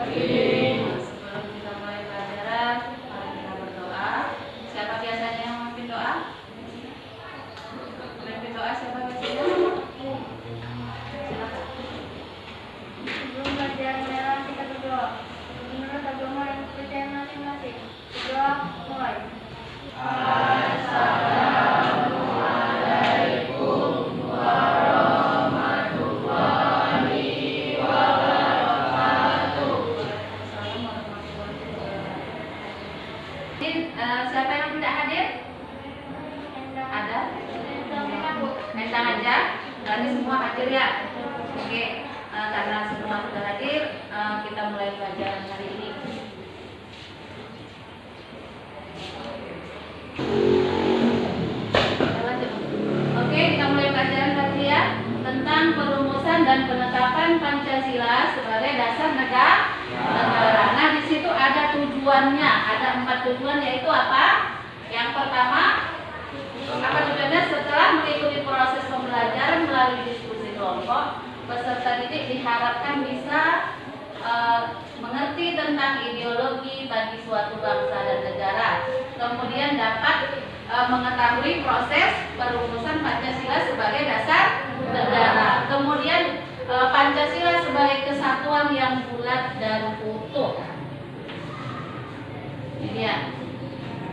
Sebelum kita mulai pelajaran, mari kita berdoa. Siapa biasanya yang memimpin doa? Memimpin doa siapa biasanya? Silakan. Sebelum pelajaran kita berdoa. Menurut agama yang percaya masing-masing. Berdoa mulai. Siapa yang tidak hadir? Ada? Endang aja. Berarti semua hadir ya. Oke. Karena semua sudah hadir, kita mulai pelajaran hari ini. Oke, kita mulai pelajaran tadi ya tentang perumusan dan penetapan Pancasila sebagai dasar negara. Nah, di situ ada tujuannya, ada 4 tujuan, yaitu apa? Yang pertama, apa tujuannya? Setelah mengikuti proses pembelajaran melalui diskusi kelompok, peserta didik diharapkan bisa mengerti tentang ideologi bagi suatu bangsa dan negara. Kemudian dapat mengetahui proses perumusan Pancasila sebagai dasar negara. Kemudian Pancasila sebagai kesatuan yang bulat dan utuh. Ini dia.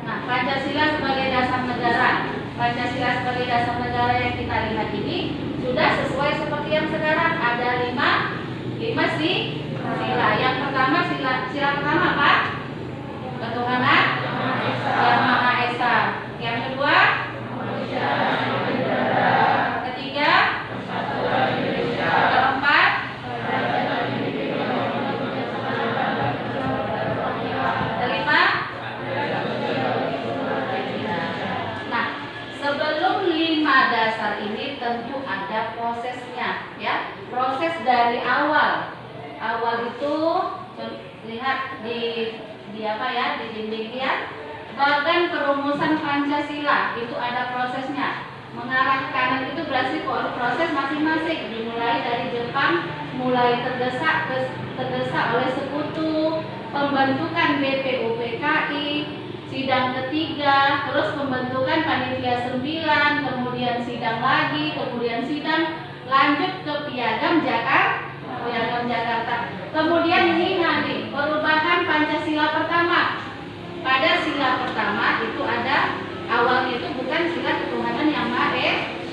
Nah, Pancasila sebagai dasar negara. Pancasila sebagai dasar negara yang kita lihat ini sudah sesuai seperti yang sekarang. Ada 5 sila. Yang pertama sila pertama apa? Ketuhanan yang Maha Esa. Yang kedua, ketiga, keempat, kelima. Nah, sebelum 5 dasar ini tentu ada prosesnya, ya. Proses dari awal itu lihat di apa ya, di dinding ya. Bagan perumusan Pancasila itu ada prosesnya. Mengarah ke kanan itu berarti proses masing-masing, dimulai dari Jepang, mulai terdesak oleh sekutu, pembentukan BPUPKI, sidang ketiga, terus pembentukan panitia 9, kemudian sidang lagi, kemudian sidang, lanjut ke Piagam Jakarta. Kemudian ini nanti perubahan Pancasila pertama. Pada sila pertama itu ada awalnya itu bukan sila ketuhanan yang Maha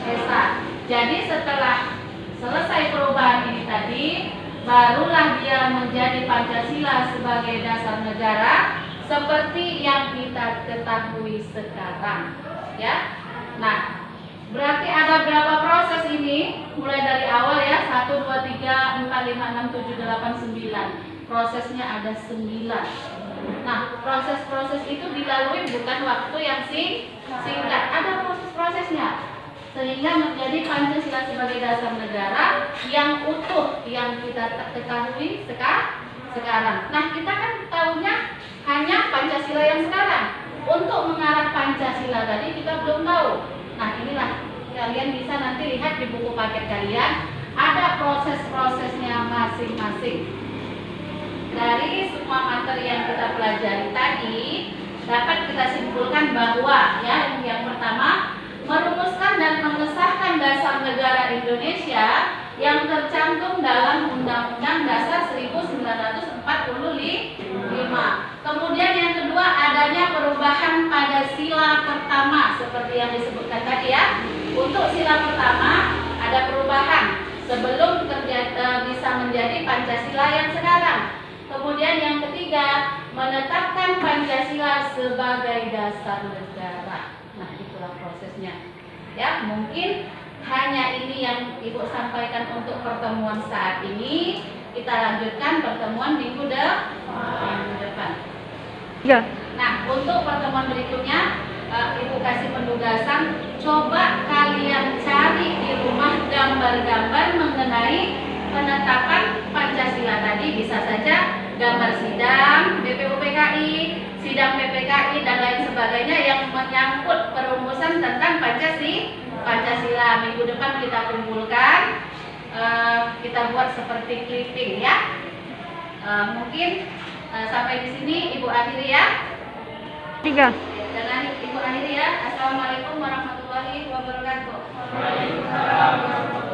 Esa. Jadi setelah selesai perubahan ini tadi, barulah dia menjadi Pancasila sebagai dasar negara seperti yang kita ketahui sekarang, ya. Nah, berarti ada berapa proses ini? Mulai dari awal ya, 1, 2, 3, 4, 5, 6, 7, 8, 9. Prosesnya ada 9. Nah, proses-proses itu dilalui bukan waktu yang singkat, ada proses-prosesnya sehingga menjadi Pancasila sebagai dasar negara yang utuh yang kita ketahui sekarang. Nah, kita kan tahunya hanya Pancasila yang sekarang. Untuk mengarah Pancasila tadi kita belum tahu. Nah, inilah kalian bisa nanti lihat di buku paket kalian, ada proses-prosesnya masing-masing. Dari semua materi yang kita pelajari tadi, dapat kita simpulkan bahwa ya, yang pertama, merumuskan dan mengesahkan dasar negara Indonesia yang tercantum dalam Undang-Undang Dasar 1945. Kemudian yang kedua, adanya perubahan pada sila pertama seperti yang disebutkan tadi ya. Untuk sila pertama ada perubahan sebelum bisa menjadi Pancasila yang sekarang. Kemudian yang ketiga, menetapkan Pancasila sebagai dasar negara. Nah, itulah prosesnya. Ya, mungkin hanya ini yang Ibu sampaikan untuk pertemuan saat ini. Kita lanjutkan pertemuan minggu depan. Ya. Nah, untuk pertemuan berikutnya, Ibu kasih penugasan, coba kalian cari di rumah gambar-gambar mengenai penetapan Pancasila tadi. Bisa saja gambar sidang BPUPKI, sidang PPKI dan lain sebagainya yang menyangkut perumusan tentang Pancasila. Minggu depan kita kumpulkan, kita buat seperti clipping ya. Mungkin sampai di sini Ibu akhiri ya. 3. Dengan Ibu akhiri ya. Assalamualaikum warahmatullahi wabarakatuh. Waalaikumsalam warahmatullahi wabarakatuh.